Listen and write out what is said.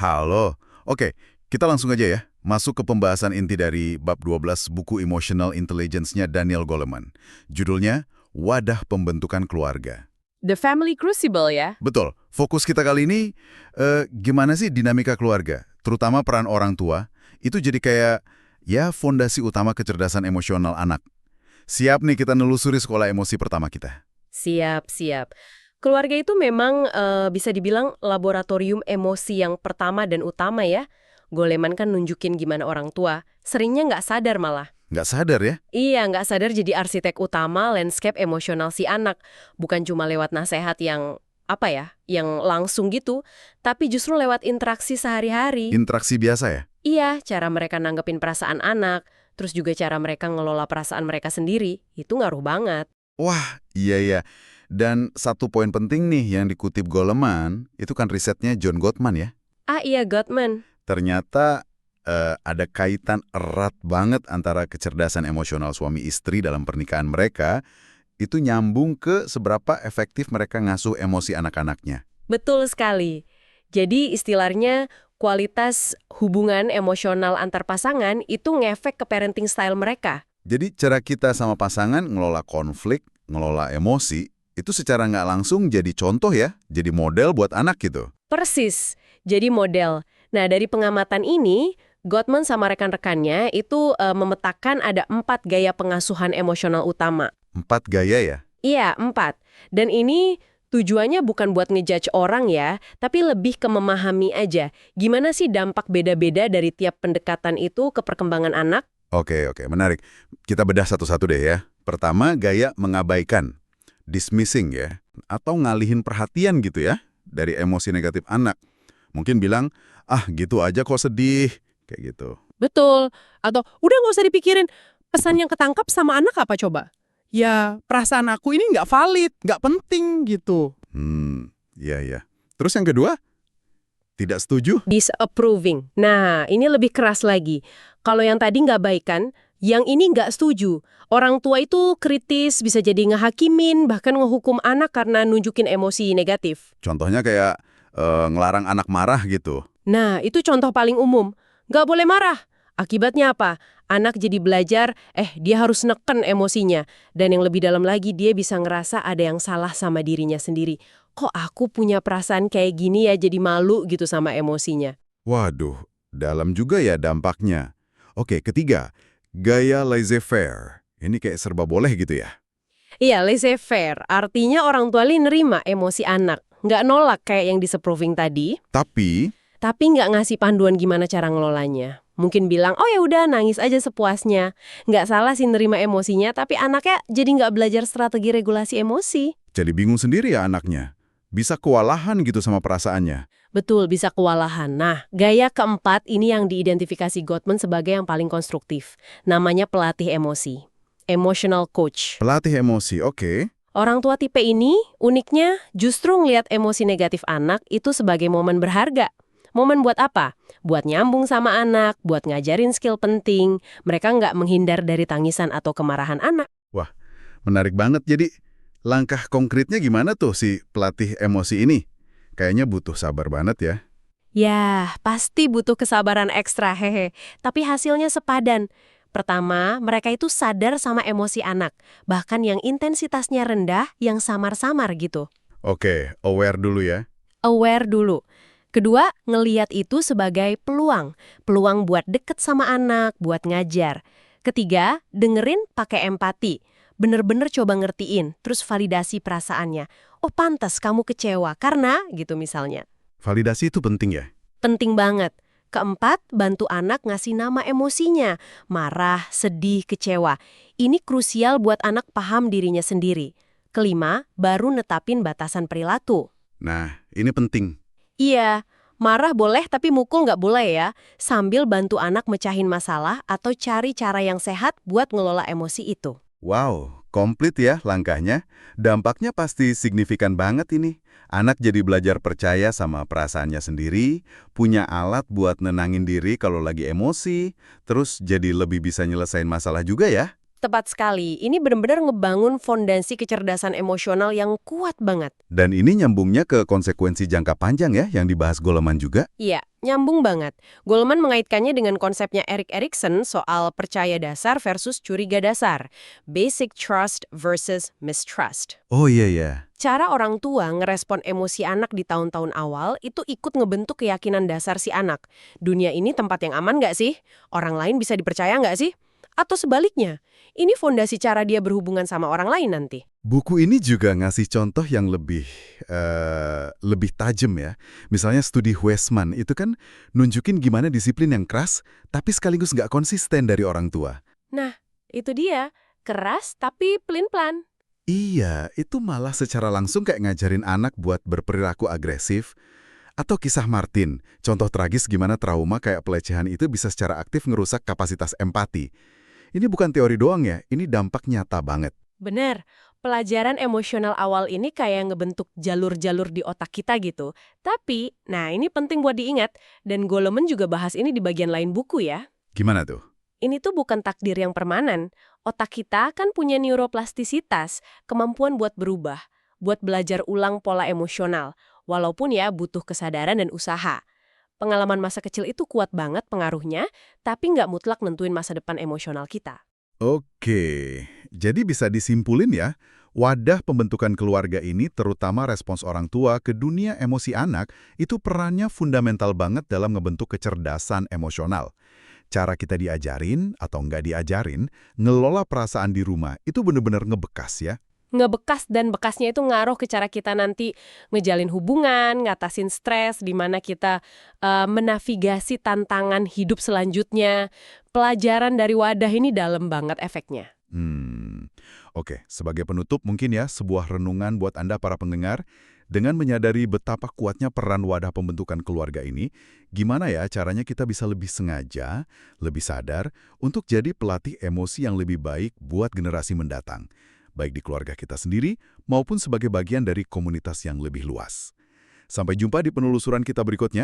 Halo. Oke, kita langsung aja ya. Masuk ke pembahasan inti dari bab 12 buku Emotional Intelligence-nya Daniel Goleman. Judulnya, Wadah Pembentukan Keluarga. The Family Crucible ya? Betul. Fokus kita kali ini, gimana sih dinamika keluarga? Terutama peran orang tua, itu jadi kayak, ya fondasi utama kecerdasan emosional anak. Siap nih kita nelusuri sekolah emosi pertama kita. Siap, siap. Keluarga itu memang bisa dibilang laboratorium emosi yang pertama dan utama ya. Goleman kan nunjukin gimana orang tua, seringnya nggak sadar malah. Nggak sadar ya? Iya, nggak sadar jadi arsitek utama landscape emosional si anak. Bukan cuma lewat nasihat yang, yang langsung gitu, tapi justru lewat interaksi sehari-hari. Interaksi biasa ya? Iya, cara mereka nanggepin perasaan anak, terus juga cara mereka ngelola perasaan mereka sendiri, itu ngaruh banget. Wah, iya. Dan satu poin penting nih yang dikutip Goleman, itu kan risetnya John Gottman ya. Ah iya, Gottman. Ternyata ada kaitan erat banget antara kecerdasan emosional suami istri dalam pernikahan mereka, itu nyambung ke seberapa efektif mereka ngasuh emosi anak-anaknya. Betul sekali. Jadi istilahnya kualitas hubungan emosional antar pasangan itu ngefek ke parenting style mereka. Jadi cara kita sama pasangan ngelola konflik, ngelola emosi, itu secara nggak langsung jadi contoh ya, jadi model buat anak gitu. Persis, jadi model. Nah, dari pengamatan ini, Gottman sama rekan-rekannya itu memetakan ada 4 gaya pengasuhan emosional utama. 4 gaya ya? Iya, 4. Dan ini tujuannya bukan buat ngejudge orang ya, tapi lebih ke memahami aja. Gimana sih dampak beda-beda dari tiap pendekatan itu ke perkembangan anak? Oke, menarik. Kita bedah satu-satu deh ya. Pertama, gaya mengabaikan, dismissing ya, atau ngalihin perhatian gitu ya, dari emosi negatif anak. Mungkin bilang, gitu aja kok sedih, kayak gitu. Betul. Atau udah nggak usah dipikirin, pesan yang ketangkap sama anak apa coba? Ya, perasaan aku ini nggak valid, nggak penting gitu. Iya. Terus yang kedua, tidak setuju? Disapproving. Nah, ini lebih keras lagi. Kalau yang tadi nggak baik kan, yang ini nggak setuju. Orang tua itu kritis, bisa jadi ngehakimin, bahkan ngehukum anak karena nunjukin emosi negatif. Contohnya kayak ngelarang anak marah gitu. Nah, itu contoh paling umum. Nggak boleh marah. Akibatnya apa? Anak jadi belajar, dia harus neken emosinya. Dan yang lebih dalam lagi, dia bisa ngerasa ada yang salah sama dirinya sendiri. Kok aku punya perasaan kayak gini ya, jadi malu gitu sama emosinya. Waduh, dalam juga ya dampaknya. Oke, ketiga, gaya laissez-faire. Ini kayak serba boleh gitu ya? Iya, laissez-faire. Artinya orang tua nerima emosi anak. Nggak nolak kayak yang disapproving tadi. Tapi nggak ngasih panduan gimana cara ngelolanya. Mungkin bilang, oh ya udah nangis aja sepuasnya. Nggak salah sih nerima emosinya, tapi anaknya jadi nggak belajar strategi regulasi emosi. Jadi bingung sendiri ya anaknya. Bisa kewalahan gitu sama perasaannya. Betul, bisa kewalahan. Nah, gaya keempat ini yang diidentifikasi Gottman sebagai yang paling konstruktif. Namanya pelatih emosi. Emotional coach. Pelatih emosi, oke. Orang tua tipe ini, uniknya justru ngelihat emosi negatif anak itu sebagai momen berharga. Momen buat apa? Buat nyambung sama anak, buat ngajarin skill penting. Mereka nggak menghindar dari tangisan atau kemarahan anak. Wah, menarik banget. Jadi, langkah konkretnya gimana tuh si pelatih emosi ini? Kayaknya butuh sabar banget ya. Ya, pasti butuh kesabaran ekstra, hehe. Tapi hasilnya sepadan. Pertama, mereka itu sadar sama emosi anak. Bahkan yang intensitasnya rendah, yang samar-samar gitu. Oke, aware dulu ya. Aware dulu. Kedua, ngeliat itu sebagai peluang. Peluang buat deket sama anak, buat ngajar. Ketiga, dengerin pakai empati. Bener-bener coba ngertiin, terus validasi perasaannya. Oh pantas kamu kecewa, karena gitu misalnya. Validasi itu penting ya? Penting banget. Keempat, bantu anak ngasih nama emosinya. Marah, sedih, kecewa. Ini krusial buat anak paham dirinya sendiri. Kelima, baru netapin batasan perilaku. Nah, ini penting. Iya, marah boleh tapi mukul nggak boleh ya. Sambil bantu anak mecahin masalah atau cari cara yang sehat buat ngelola emosi itu. Wow, komplit ya langkahnya. Dampaknya pasti signifikan banget ini. Anak jadi belajar percaya sama perasaannya sendiri, punya alat buat nenangin diri kalau lagi emosi, terus jadi lebih bisa nyelesain masalah juga ya. Tepat sekali. Ini benar-benar ngebangun fondasi kecerdasan emosional yang kuat banget. Dan ini nyambungnya ke konsekuensi jangka panjang ya, yang dibahas Goleman juga. Iya, nyambung banget. Goleman mengaitkannya dengan konsepnya Erik Erikson soal percaya dasar versus curiga dasar. Basic trust versus mistrust. Oh iya. Cara orang tua ngerespon emosi anak di tahun-tahun awal itu ikut ngebentuk keyakinan dasar si anak. Dunia ini tempat yang aman nggak sih? Orang lain bisa dipercaya nggak sih? Atau sebaliknya, ini fondasi cara dia berhubungan sama orang lain nanti. Buku ini juga ngasih contoh yang lebih tajam ya. Misalnya studi Huesman itu kan nunjukin gimana disiplin yang keras, tapi sekaligus nggak konsisten dari orang tua. Nah, itu dia. Keras tapi pelin-pelan. Iya, itu malah secara langsung kayak ngajarin anak buat berperilaku agresif. Atau kisah Martin, contoh tragis gimana trauma kayak pelecehan itu bisa secara aktif ngerusak kapasitas empati. Ini bukan teori doang ya, ini dampak nyata banget. Bener, pelajaran emosional awal ini kayak ngebentuk jalur-jalur di otak kita gitu. Tapi, nah ini penting buat diingat, dan Goleman juga bahas ini di bagian lain buku ya. Gimana tuh? Ini tuh bukan takdir yang permanen. Otak kita kan punya neuroplastisitas, kemampuan buat berubah, buat belajar ulang pola emosional, walaupun ya butuh kesadaran dan usaha. Pengalaman masa kecil itu kuat banget pengaruhnya, tapi nggak mutlak nentuin masa depan emosional kita. Oke, jadi bisa disimpulin ya, wadah pembentukan keluarga ini terutama respons orang tua ke dunia emosi anak itu perannya fundamental banget dalam ngebentuk kecerdasan emosional. Cara kita diajarin atau nggak diajarin, ngelola perasaan di rumah itu bener-bener ngebekas ya. Ngebekas dan bekasnya itu ngaruh ke cara kita nanti ngejalin hubungan, ngatasin stres, di mana kita menavigasi tantangan hidup selanjutnya. Pelajaran dari wadah ini dalam banget efeknya. Oke, sebagai penutup mungkin ya sebuah renungan buat Anda para pendengar. Dengan menyadari betapa kuatnya peran wadah pembentukan keluarga ini, gimana ya caranya kita bisa lebih sengaja, lebih sadar untuk jadi pelatih emosi yang lebih baik buat generasi mendatang. Baik di keluarga kita sendiri maupun sebagai bagian dari komunitas yang lebih luas. Sampai jumpa di penelusuran kita berikutnya.